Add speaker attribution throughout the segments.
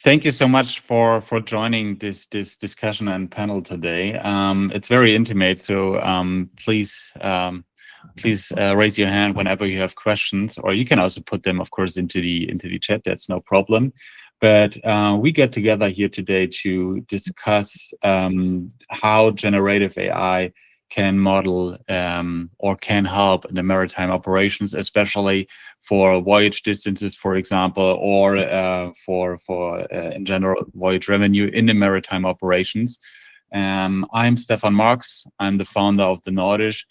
Speaker 1: Thank you so much for joining this discussion and panel today. It's very intimate, so please raise your hand whenever you have questions, or you can also put them, of course, into the chat. That's no problem. But we get together here today to discuss how generative AI can model or can help in the maritime operations, especially for voyage distances, for example, or for in general voyage revenue in the maritime operations. I'm Stefan Marx. I'm the founder of the Nordish.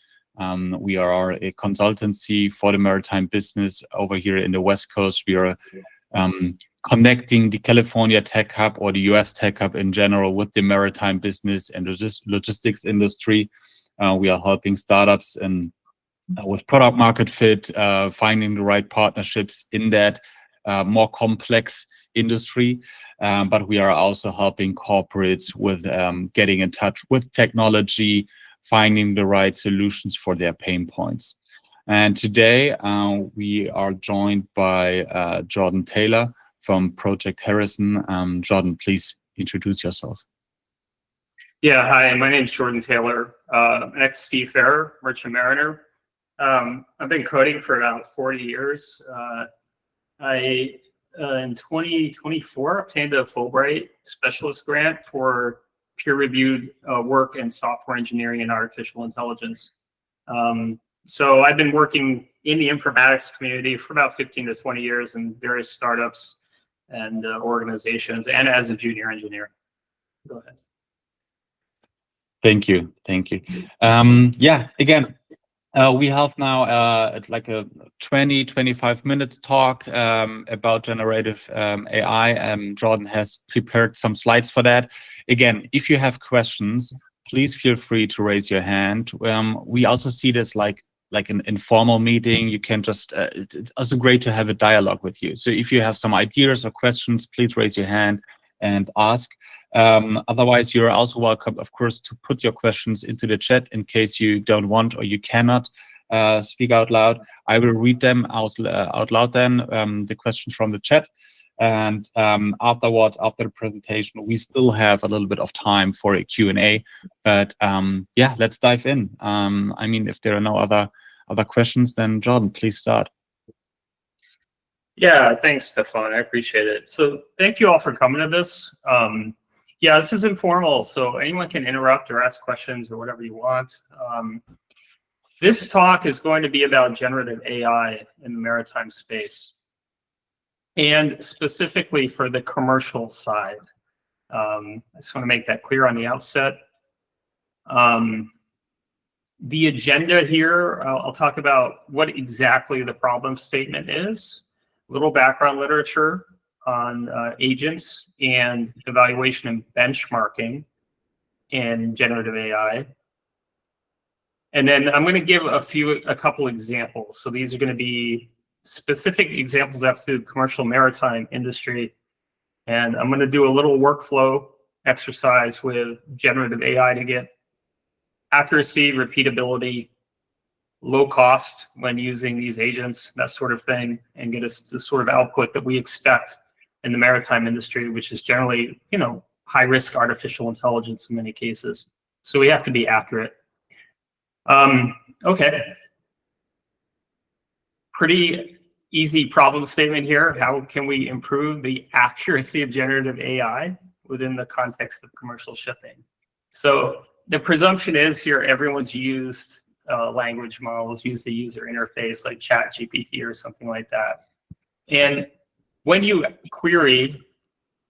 Speaker 1: We are a consultancy for the maritime business over here in the West Coast. We are connecting the California Tech Hub or the US Tech Hub in general with the maritime business and logistics industry. We are helping startups and with product market fit, finding the right partnerships in that more complex industry. But we are also helping corporates with getting in touch with technology, finding the right solutions for their pain points. And today we are joined by Jordan Taylor from Project Harrison. Jordan, please introduce yourself.
Speaker 2: Yeah, hi, my name's Jordan Taylor, ex-seafarer, merchant mariner. I've been coding for about 40 years. I, in 2024, obtained a Fulbright specialist grant for peer-reviewed work in software engineering and artificial intelligence. So I've been working in the informatics community for about 15 to 20 years in various startups and organizations, and as a junior engineer. Go ahead.
Speaker 1: Thank you. Yeah, again, we have now like a 20-25 minutes talk about generative AI. Jordan has prepared some slides for that. Again, if you have questions, please feel free to raise your hand. We also see this like an informal meeting. You can just, it's also great to have a dialogue with you. So if you have some ideas or questions, please raise your hand and ask. Otherwise, you're also welcome, of course, to put your questions into the chat in case you don't want or you cannot speak out loud. I will read them out loud then, the questions from the chat. And afterwards, after the presentation, we still have a little bit of time for a Q&A. But yeah, let's dive in. I mean, if there are no other questions, then Jordan, please start.
Speaker 2: Yeah, thanks, Stefan. I appreciate it. So thank you all for coming to this. Yeah, this is informal, so anyone can interrupt or ask questions or whatever you want. This talk is going to be about generative AI in the maritime space, and specifically for the commercial side. I just want to make that clear on the outset. The agenda here, I'll talk about what exactly the problem statement is, a little background literature on agents and evaluation and benchmarking in generative AI. And then I'm going to give a couple examples. So these are going to be specific examples after the commercial maritime industry. And I'm going to do a little workflow exercise with generative AI to get accuracy, repeatability, low cost when using these agents, that sort of thing, and get us the sort of output that we expect in the maritime industry, which is generally, you know, high risk artificial intelligence in many cases. So we have to be accurate. Okay. Pretty easy problem statement here. How can we improve the accuracy of generative AI within the context of commercial shipping? So the presumption is here everyone's used language models, used the user interface like ChatGPT or something like that. And when you query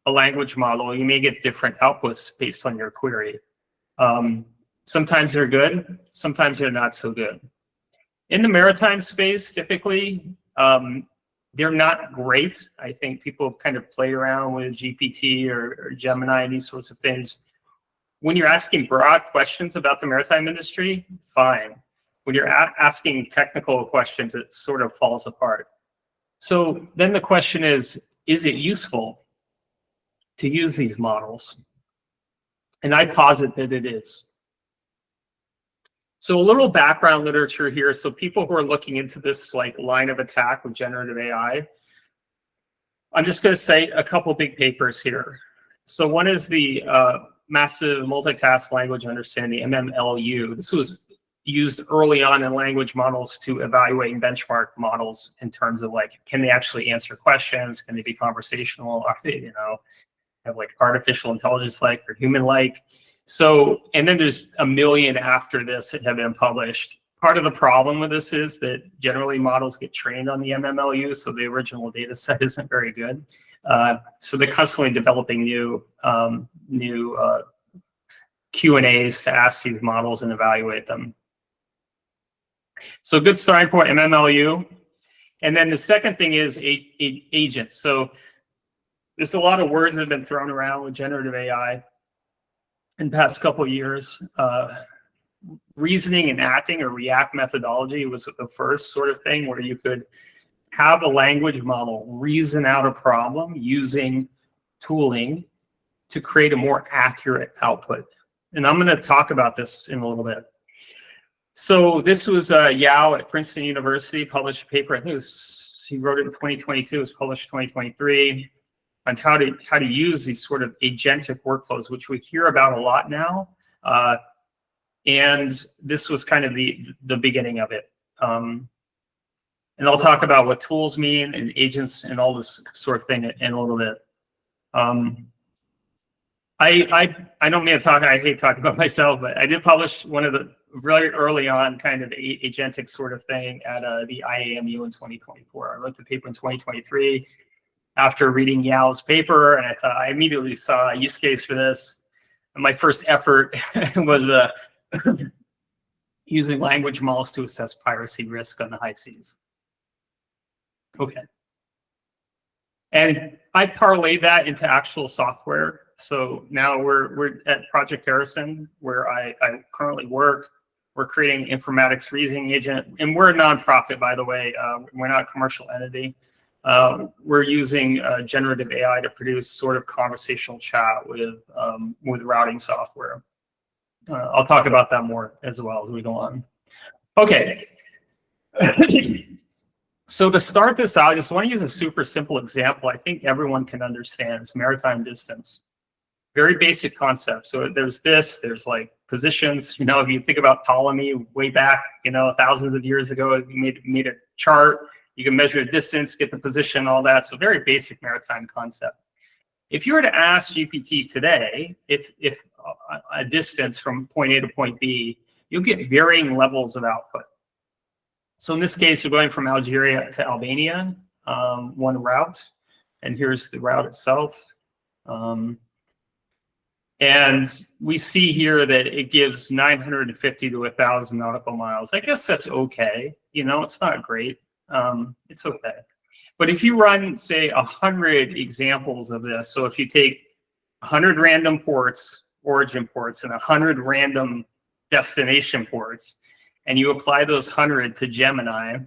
Speaker 2: a language model, you may get different outputs based on your query. Sometimes they're good, sometimes they're not so good. In the maritime space, typically, they're not great. I think people kind of play around with GPT or Gemini and these sorts of things. When you're asking broad questions about the maritime industry, fine. When you're asking technical questions, it sort of falls apart. So then the question is it useful to use these models? And I posit that it is. So a little background literature here. So people who are looking into this like line of attack with generative AI, I'm just going to cite a couple big papers here. So one is the Massive Multitask Language Understanding, MMLU. This was used early on in language models to evaluate and benchmark models in terms of like, can they actually answer questions? Can they be conversational? Are they, you know, have like artificial intelligence-like or human-like? So, and then there's a million after this that have been published. Part of the problem with this is that generally models get trained on the MMLU, so the original data set isn't very good. So they're constantly developing new Q&As to ask these models and evaluate them. So good starting point, MMLU. And then the second thing is agents. So there's a lot of words that have been thrown around with generative AI in the past couple of years. Reasoning and acting or REACT methodology was the first sort of thing where you could have a language model reason out a problem using tooling to create a more accurate output. And I'm going to talk about this in a little bit. So this was Yao at Princeton University published a paper. I think he wrote it in 2022. It was published in 2023 on how to use these sort of agentic workflows, which we hear about a lot now. And this was kind of the beginning of it. And I'll talk about what tools mean and agents and all this sort of thing in a little bit. I don't mean to talk, I hate talking about myself, but I did publish one of the really early on kind of agentic sort of thing at the IAMU in 2024. I wrote the paper in 2023 after reading Yao's paper, and I thought I immediately saw a use case for this. And my first effort was using language models to assess piracy risk on the high seas. Okay. And I parlayed that into actual software. So now we're at Project Harrison, where I currently work. We're creating an informatics reasoning agent, and we're a nonprofit, by the way. We're not a commercial entity. We're using generative AI to produce sort of conversational chat with routing software. I'll talk about that more as well as we go on. Okay. So to start this out, I just want to use a super simple example I think everyone can understand. It's maritime distance. Very basic concept. So there's there's like positions. You know, if you think about Ptolemy way back, you know, thousands of years ago, you made a chart. You can measure the distance, get the position, all that. So very basic maritime concept. If you were to ask GPT today, if a distance from point A to point B, you'll get varying levels of output. So in this case, we're going from Algeria to Albania, one route, and here's the route itself. And we see here that it gives 950 to 1,000 nautical miles. I guess that's okay. You know, it's not great. It's okay. But if you run, say, 100 examples of this, so if you take 100 random ports, origin ports, and 100 random destination ports, and you apply those 100 to Gemini,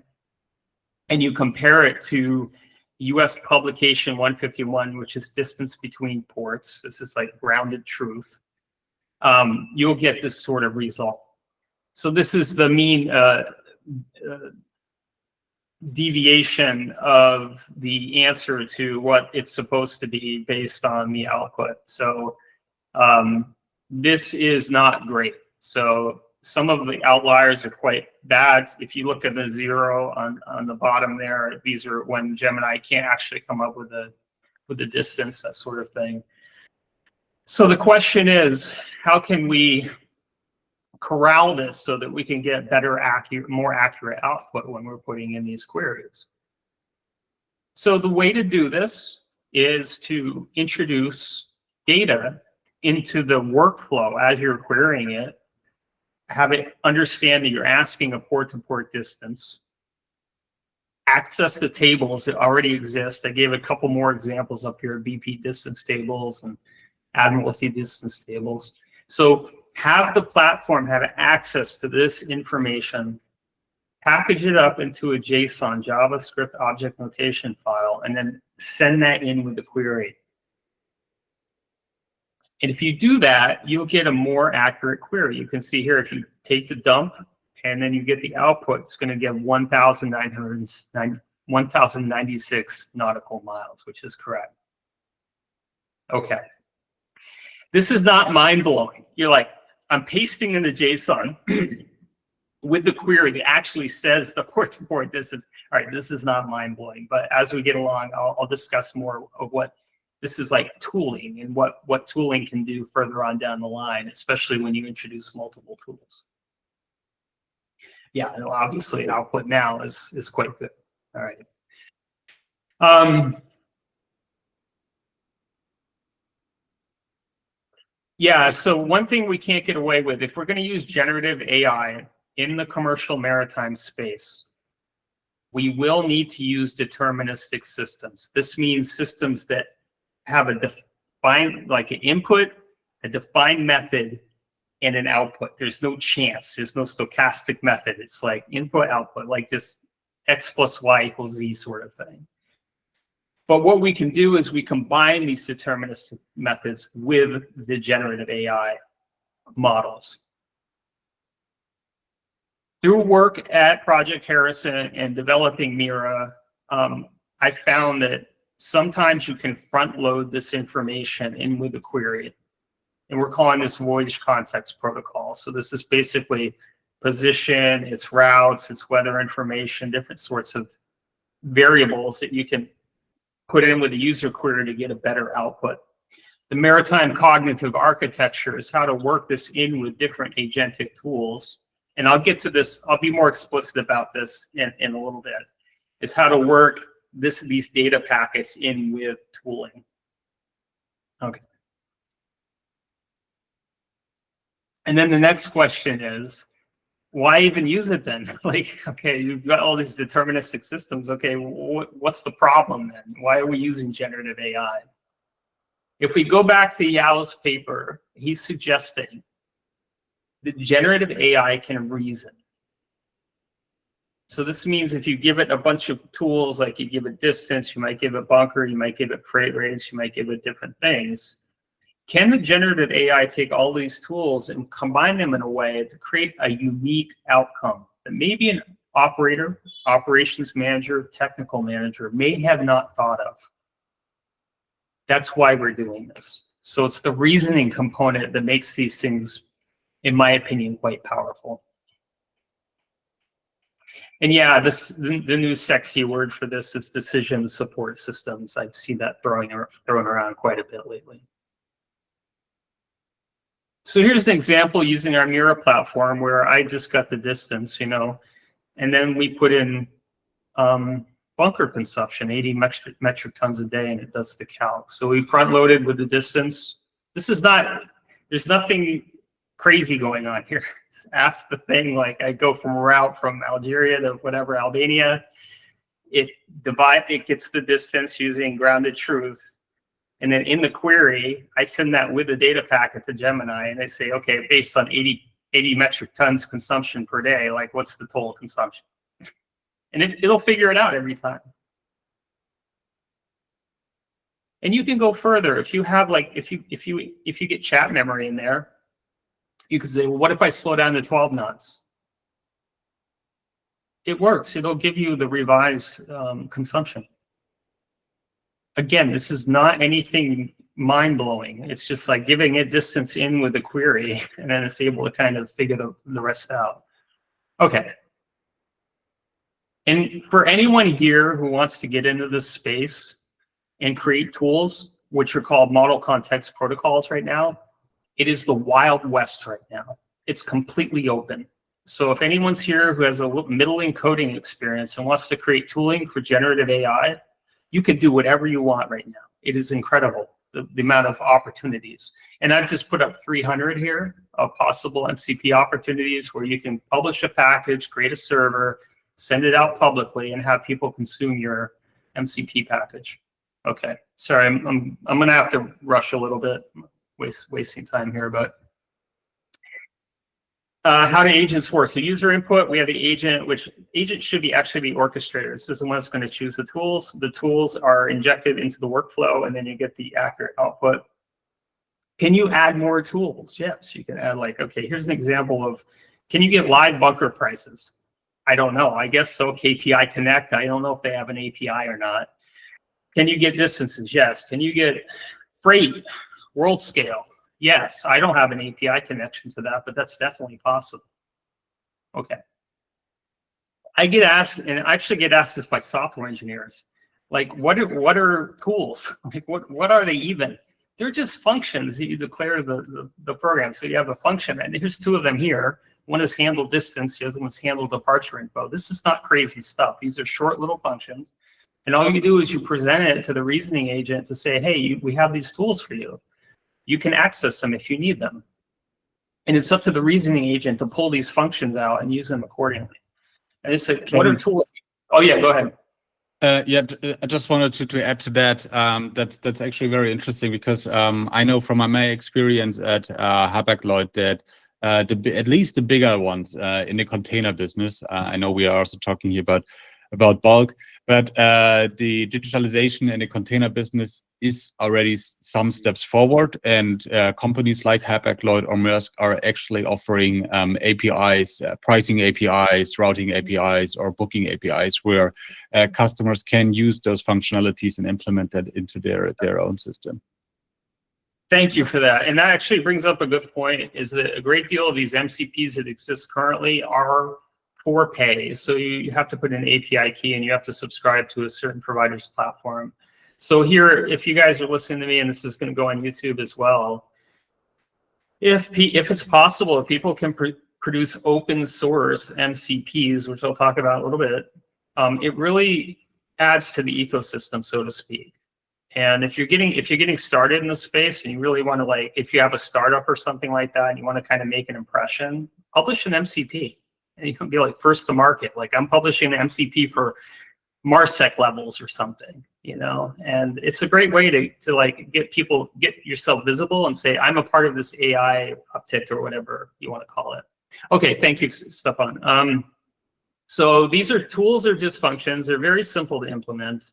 Speaker 2: and you compare it to US publication 151, which is distance between ports. This is like grounded truth. You'll get this sort of result. So this is the mean deviation of the answer to what it's supposed to be based on the output. So this is not great. So some of the outliers are quite bad. If you look at the 0 on the bottom there, these are when Gemini can't actually come up with the distance, that sort of thing. So the question is, how can we corral this so that we can get better, more accurate output when we're putting in these queries? So the way to do this is to introduce data into the workflow as you're querying it. Have it understand that you're asking a port-to-port distance, access the tables that already exist. I gave a couple more examples up here, BP distance tables and Admiralty distance tables. So have the platform have access to this information, package it up into a JSON, JavaScript object notation file, and then send that in with the query. And if you do that, you'll get a more accurate query. You can see here, if you take the dump and then you get the output, it's going to give 1,990 1,096 nautical miles, which is correct. Okay. This is not mind-blowing. You're like, I'm pasting in the JSON with the query that actually says the port-to-port distance. All right, this is not mind-blowing, but as we get along, I'll discuss more of what this is like tooling and what tooling can do further on down the line, especially when you introduce multiple tools. Yeah, obviously output now is quite good. All right. Yeah, so one thing we can't get away with, if we're going to use generative AI in the commercial maritime space, we will need to use deterministic systems. This means systems that have a defined, like an input, a defined method, and an output. There's no chance. There's no stochastic method. It's like input, output, like just X plus Y equals Z sort of thing. But what we can do is we combine these deterministic methods with the generative AI models. Through work at Project Harrison and developing Mira, I found that sometimes you can front load this information in with a query. And we're calling this Voyage Context Protocol. So this is basically position, its routes, its weather information, different sorts of variables that you can put in with the user query to get a better output. The Maritime Cognitive Architecture is how to work this in with different agentic tools. And I'll get to this, I'll be more explicit about this in a little bit, is how to work these data packets in with tooling. Okay. And then the next question is, why even use it then? Like, okay, you've got all these deterministic systems. Okay, what's the problem then? Why are we using generative AI? If we go back to Yao's paper, he's suggesting that generative AI can reason. So this means if you give it a bunch of tools, like you give it distance, you might give it bunker, you might give it freight rates, you might give it different things. Can the generative AI take all these tools and combine them in a way to create a unique outcome that maybe an operator, operations manager, technical manager may have not thought of? That's why we're doing this. So it's the reasoning component that makes these things, in my opinion, quite powerful. And yeah, the new sexy word for this is decision support systems. I've seen that thrown around quite a bit lately. So here's an example using our Mira platform where I just got the distance, and then we put in bunker consumption, 80 metric tons a day, and it does the calc. So we front loaded with the distance. This is not, there's nothing crazy going on here. Ask the thing, like I go from a route from Algeria to whatever, Albania. It gets the distance using grounded truth. And then in the query, I send that with a data packet to Gemini, and they say, okay, based on 80 metric tons consumption per day, like what's the total consumption? And it'll figure it out every time. And you can go further. If you have like, if you get chat memory in there, you could say, well, what if I slow down to 12 knots? It works. It'll give you the revised consumption. Again, this is not anything mind-blowing. It's just like giving it distance in with the query, and then it's able to kind of figure the rest out. Okay. And for anyone here who wants to get into this space and create tools, which are called model context protocols right now, it is the Wild West right now. It's completely open. So if anyone's here who has a middling coding experience and wants to create tooling for generative AI, you can do whatever you want right now. It is incredible, the amount of opportunities. And I've just put up 300 here of possible MCP opportunities where you can publish a package, create a server, send it out publicly, and have people consume your MCP package. Okay, sorry, I'm gonna have to rush a little bit, wasting time here, but how do agents work? So user input, we have the agent, which agent should actually be orchestrator. This is the one that's going to choose the tools. The tools are injected into the workflow, and then you get the accurate output. Can you add more tools? Yes, you can add like, okay, here's an example of, can you get live bunker prices? I don't know. I guess so. KPI Connect. I don't know if they have an API or not. Can you get distances? Yes. Can you get freight, world scale? Yes. I don't have an API connection to that, but that's definitely possible. Okay. I get asked, and I actually get asked this by software engineers, like, what are tools? Like, what are they even? They're just functions that you declare the program. So you have a function, and here's two of them here. One is handle distance, the other one's handle departure info. This is not crazy stuff. These are short little functions. And all you do is you present it to the reasoning agent to say, hey, we have these tools for you. You can access them if you need them. And it's up to the reasoning agent to pull these functions out and use them accordingly. And it's like, what are tools? Oh yeah, go ahead.
Speaker 1: I just wanted to add to that. That's actually very interesting because I know from my experience at Hapag-Lloyd that at least the bigger ones in the container business. I know we are also talking here about bulk, but the digitalization in the container business is already some steps forward, and companies like Hapag-Lloyd or Maersk are actually offering APIs, pricing APIs, routing APIs, or booking APIs, where customers can use those functionalities and implement that into their own system.
Speaker 2: Thank you for that. And that actually brings up a good point, is that a great deal of these MCPs that exist currently are for pay. So you have to put an API key and you have to subscribe to a certain provider's platform. So here, if you guys are listening to me, and this is going to go on YouTube as well, if it's possible, if people can produce open source MCPs, which I'll talk about a little bit, it really adds to the ecosystem, so to speak. And if you're getting started in the space and you really want to, like, if you have a startup or something like that and you want to kind of make an impression, publish an MCP. And you can be like first to market. Like, I'm publishing an MCP for MarSec levels or something, you know. And it's a great way to like get yourself visible and say, I'm a part of this AI uptick, or whatever you want to call it. Okay, thank you, Stefan. So these are tools, are just functions. They're very simple to implement.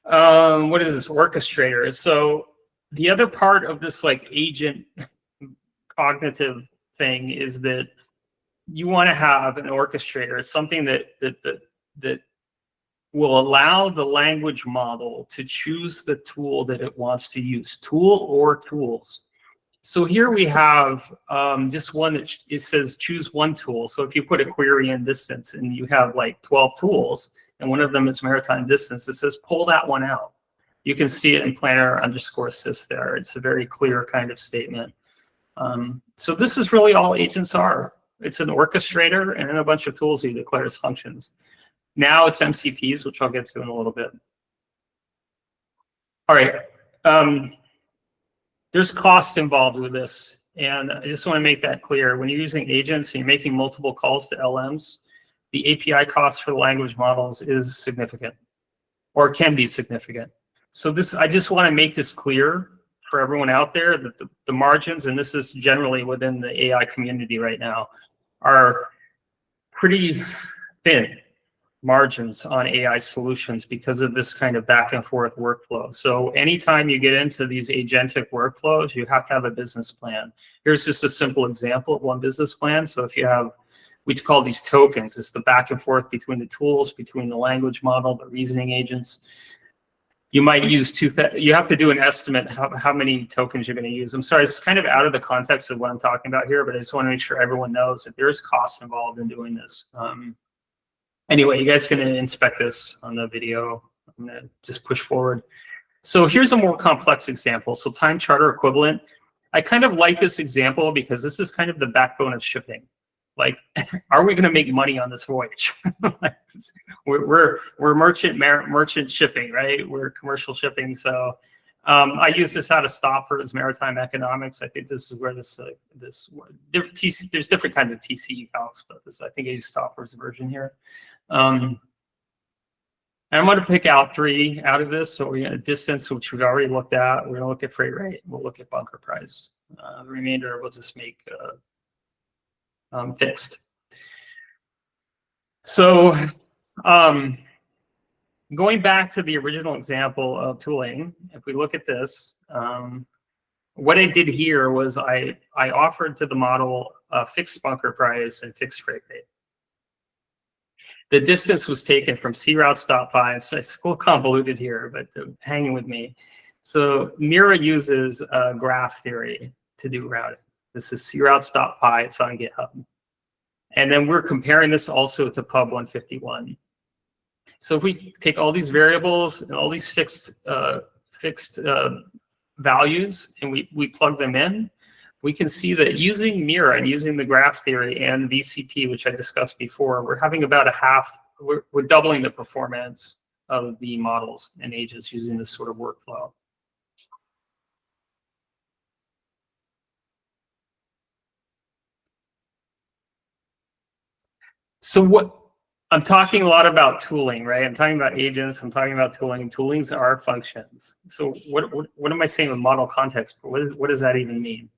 Speaker 2: What is this? Orchestrator. So the other part of this like agent cognitive thing is that you want to have an orchestrator. It's something that will allow the language model to choose the tool that it wants to use, tool or tools. So here we have just one that it says choose one tool. So if you put a query in distance and you have like 12 tools, and one of them is maritime distance, it says pull that one out. You can see it in planner_sys there. It's a very clear kind of statement. So this is really all agents are. It's an orchestrator and then a bunch of tools that you declare as functions. Now it's MCPs, which I'll get to in a little bit. All right. There's cost involved with this. And I just want to make that clear. When you're using agents and you're making multiple calls to LMs, the API cost for the language models is significant, or can be significant. So this, I just want to make this clear for everyone out there that the margins, and this is generally within the AI community right now, are pretty thin margins on AI solutions because of this kind of back and forth workflow. So anytime you get into these agentic workflows, you have to have a business plan. Here's just a simple example of one business plan. So if you have, we call these tokens, it's the back and forth between the tools, between the language model, the reasoning agents. You might use you have to do an estimate how many tokens you're going to use. I'm sorry, it's kind of out of the context of what I'm talking about here, but I just want to make sure everyone knows that there's costs involved in doing this. Anyway, you guys can inspect this on the video. I'm going to just push forward. So here's a more complex example. So time charter equivalent. I kind of like this example because this is kind of the backbone of shipping. Like, are we going to make money on this voyage? we're merchant shipping, right? We're commercial shipping. So I use this out of Stauffer's Maritime Economics. I think this is where there's different kinds of TC calcs, but I think I use Stauffer's version here. And I'm going to pick out 3 out of this. So we're going to distance, which we've already looked at. We're going to look at freight rate. We'll look at bunker price. The remainder we'll just make fixed. So going back to the original example of tooling, if we look at this, what I did here was I offered to the model a fixed bunker price and fixed freight rate. The distance was taken from cRoutes.py. So it's a little convoluted here, but hanging with me. So Mira uses graph theory to do routing. This is cRoutes.py. It's on GitHub. And then we're comparing this also to pub 151. So if we take all these variables and all these fixed values and we plug them in, we can see that using Mira and using the graph theory and VCP, which I discussed before, we're having about we're doubling the performance of the models and agents using this sort of workflow. So what I'm talking a lot about tooling, right? I'm talking about agents. I'm talking about tooling. Toolings are functions. So what am I saying with model context? What does that even mean?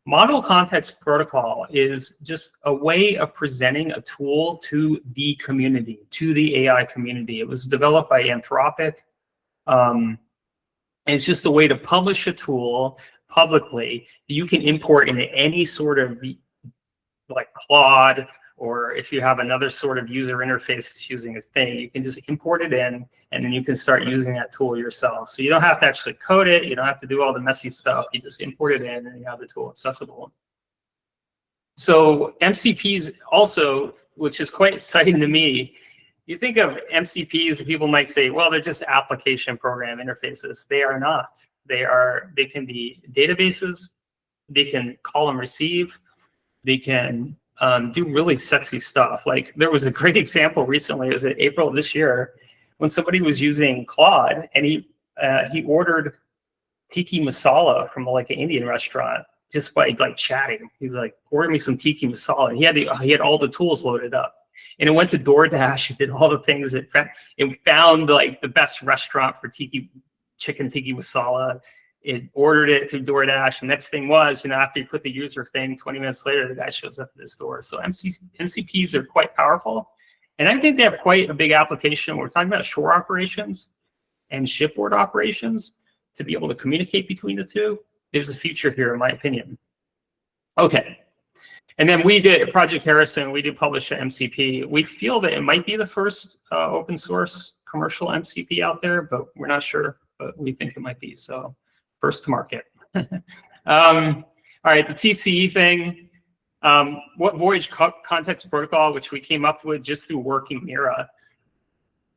Speaker 2: Model context protocol is just a way of presenting a tool to the community, to the AI community. It was developed by Anthropic. And it's just a way to publish a tool publicly that you can import into any sort of like Claude, or if you have another sort of user interface using a thing, you can just import it in, and then you can start using that tool yourself. So you don't have to actually code it. You don't have to do all the messy stuff. You just import it in, and you have the tool accessible. So MCPs also, which is quite exciting to me, you think of MCPs, people might say, well, they're just application program interfaces. They are not. They can be databases. They can call and receive. They can do really sexy stuff. Like there was a great example recently, it was in April of this year, when somebody was using Claude and he ordered tiki masala from like an Indian restaurant just by like chatting. He was like, order me some tiki masala. And he had all the tools loaded up. And it went to DoorDash. It did all the things. It found like the best restaurant for chicken tiki masala. It ordered it through DoorDash. And next thing was, after you put the user thing, 20 minutes later, the guy shows up at the store. So MCPs are quite powerful. And I think they have quite a big application. We're talking about shore operations and shipboard operations to be able to communicate between the two. There's a future here, in my opinion. Okay. And then we did Project Harrison. We did publish an MCP. We feel that it might be the first open source commercial MCP out there, but we're not sure. But we think it might be. So first to market. All right, the TCE thing. What Voyage Context Protocol, which we came up with just through working Mira,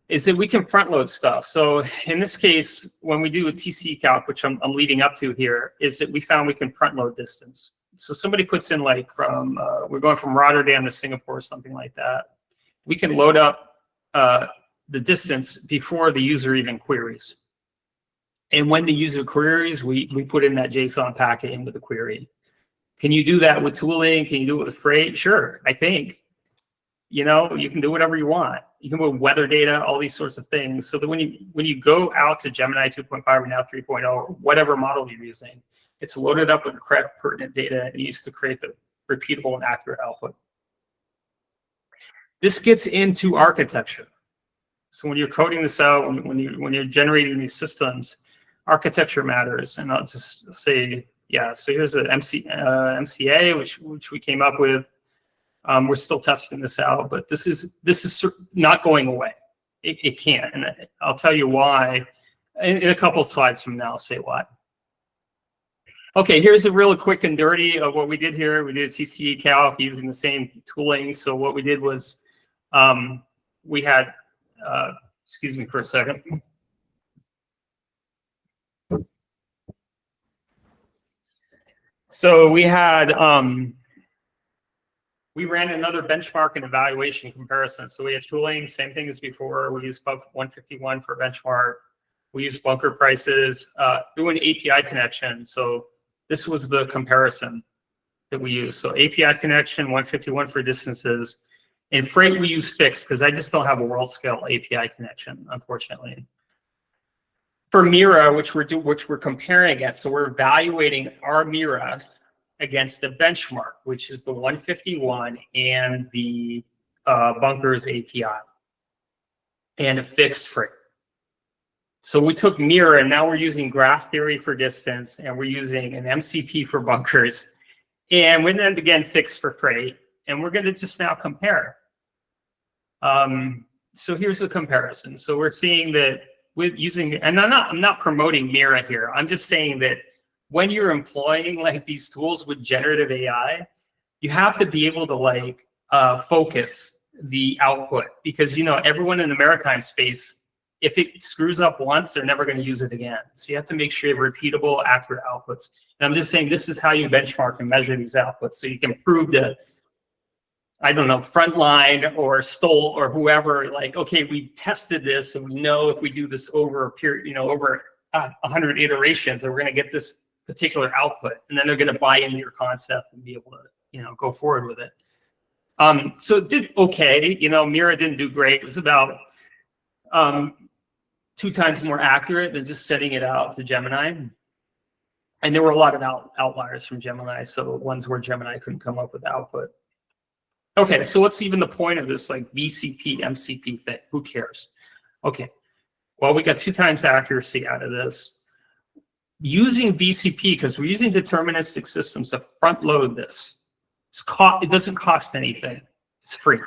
Speaker 2: is that we can front load stuff. So in this case, when we do a TCE calc, which I'm leading up to here, is that we found we can front load distance. So somebody puts in like we're going from Rotterdam to Singapore or something like that. We can load up the distance before the user even queries. And when the user queries, we put in that JSON packet into the query. Can you do that with tooling? Can you do it with freight? Sure, I think. You can do whatever you want. You can put weather data, all these sorts of things, so that when you go out to Gemini 2.5 or now 3.0, or whatever model you're using, it's loaded up with the correct pertinent data and used to create the repeatable and accurate output. This gets into architecture. So when you're coding this out, when you're generating these systems, architecture matters. And I'll just say, yeah. So here's an MCA, which we came up with. We're still testing this out, but this is not going away. It can't, and I'll tell you why in a couple of slides from now. I'll say why. Okay, here's a really quick and dirty of what we did here. We did a TCE calc using the same tooling. So what we did was we had, excuse me for a second. So we had, we ran another benchmark and evaluation comparison. So we had tooling, same thing as before. We used pub 151 for benchmark. We used bunker prices through an API connection. So this was the comparison that we used. So API connection, 151 for distances. In freight, we use fixed because I just don't have a world scale API connection, unfortunately. For Mira, which we're comparing against, so we're evaluating our Mira against the benchmark, which is the 151 and the bunkers API and a fixed freight. So we took Mira and now we're using graph theory for distance and we're using an MCP for bunkers and we're then again fixed for freight, and we're going to just now compare. So here's the comparison. So we're seeing that with using, and I'm not promoting Mira here. I'm just saying that when you're employing like these tools with generative AI, you have to be able to like focus the output, because everyone in the maritime space, if it screws up once, they're never going to use it again. So you have to make sure you have repeatable, accurate outputs. And I'm just saying this is how you benchmark and measure these outputs, so you can prove to, I don't know, Frontline or Stoll or whoever, like, okay, we tested this and we know if we do this over a period, over 100 iterations, that we're going to get this particular output, and then they're going to buy into your concept and be able to, go forward with it. So it did okay. Mira didn't do great. It was about 2 times more accurate than just setting it out to Gemini. And there were a lot of outliers from Gemini, so ones where Gemini couldn't come up with output. Okay, so what's even the point of this like VCP MCP thing? Who cares? Okay, well, we got 2 times accuracy out of this. Using VCP, because we're using deterministic systems to front load this. It doesn't cost anything. It's free.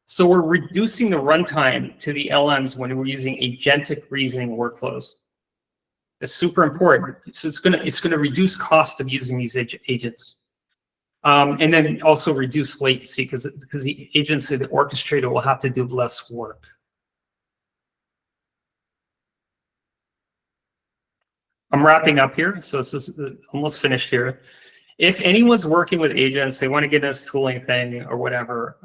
Speaker 2: So we're reducing the runtime to the LLMs when we're using agentic reasoning workflows. It's super important. So it's gonna reduce cost of using these agents, and then also reduce latency, because the agents or the orchestrator will have to do less work. I'm wrapping up here, so this is almost finished here. If anyone's working with agents, they want to get in this tooling thing or whatever,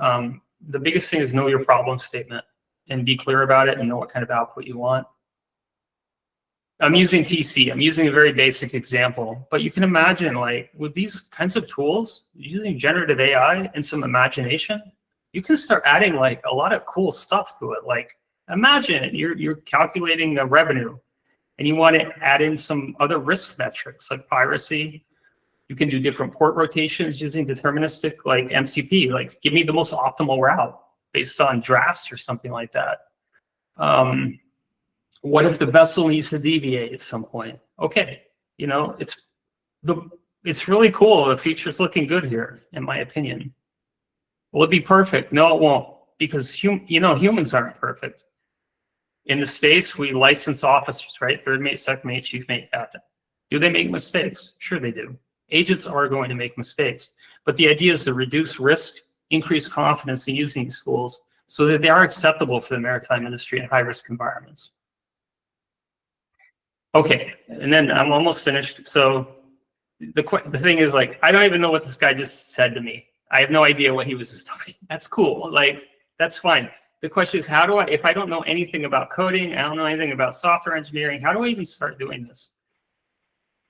Speaker 2: the biggest thing is know your problem statement and be clear about it and know what kind of output you want. I'm using TC. I'm using a very basic example, but you can imagine, like, with these kinds of tools, using generative AI and some imagination, you can start adding like a lot of cool stuff to it. Like, imagine you're calculating the revenue and you want to add in some other risk metrics like piracy. You can do different port rotations using deterministic, like MCP, like give me the most optimal route based on drafts or something like that. What if the vessel needs to deviate at some point? Okay, it's really cool. The feature's looking good here, in my opinion. Will it be perfect? No, it won't, because humans aren't perfect. In the States, we license officers, right? Third mate, second mate, chief mate, captain. Do they make mistakes? Sure they do. Agents are going to make mistakes, but the idea is to reduce risk, increase confidence in using these tools so that they are acceptable for the maritime industry in high-risk environments. Okay, and then I'm almost finished. So the thing is, like, I don't even know what this guy just said to me. I have no idea what he was just talking. That's cool. Like, that's fine. The question is, how do if I don't know anything about coding, I don't know anything about software engineering, how do I even start doing this?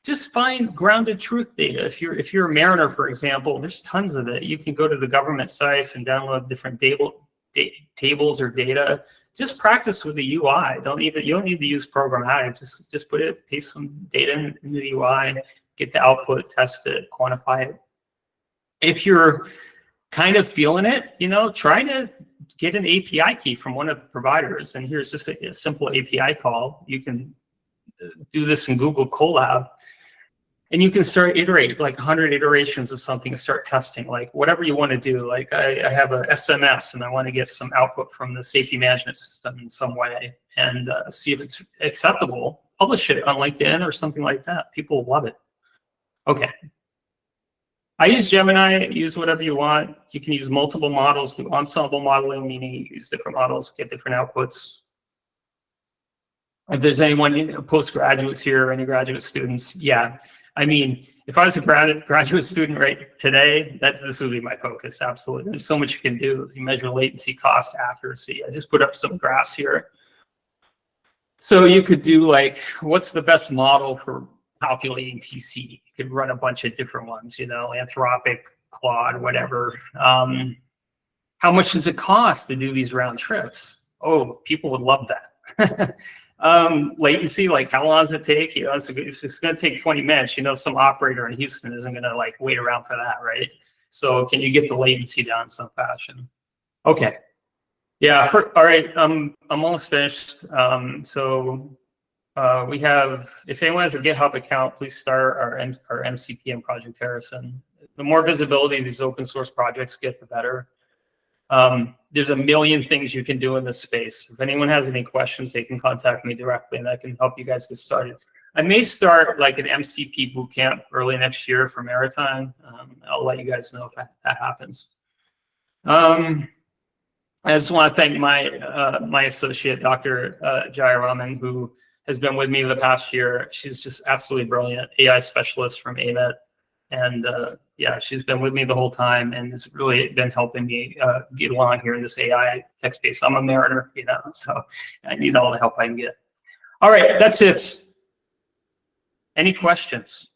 Speaker 2: Just find grounded truth data. If you're a mariner, for example, there's tons of it. You can go to the government sites and download different tables or data. Just practice with the UI. You don't need to use programmatic. Just paste some data into the UI, get the output, test it, quantify it. If you're kind of feeling it, try to get an API key from one of the providers. And here's just a simple API call. You can do this in Google Colab. And you can start iterate, like 100 iterations of something, and start testing, like whatever you want to do. Like I have a SMS and I want to get some output from the safety management system in some way and see if it's acceptable. Publish it on LinkedIn or something like that. People love it. Okay. I use Gemini, use whatever you want. You can use multiple models, do ensemble modeling, meaning you use different models, get different outputs. If there's anyone, postgraduates here or any graduate students, yeah. I mean, if I was a graduate student right today, this would be my focus, absolutely. There's so much you can do. You measure latency, cost, accuracy. I just put up some graphs here. So you could do like, what's the best model for calculating TC? You could run a bunch of different ones, Anthropic, Claude, whatever. How much does it cost to do these round trips? Oh, people would love that. Latency, like how long does it take? If it's going to take 20 minutes, some operator in Houston isn't going to like wait around for that, right? So can you get the latency down in some fashion? Okay. Yeah. All right. I'm almost finished. We have, if anyone has a GitHub account, please start our MCP and Project Harrison. The more visibility these open source projects get, the better. there's a million things you can do in this space. If anyone has any questions, they can contact me directly, and I can help you guys get started. I may start like an MCP bootcamp early next year for Maritime. I'll let you guys know if that happens. I just want to thank my associate, Dr. Jayaraman, who has been with me the past year. She's just absolutely brilliant, AI specialist from AMET. And yeah, she's been with me the whole time and has really been helping me get along here in this AI tech space. I'm a mariner, you know, so I need all the help I can get. All right, that's it. Any questions?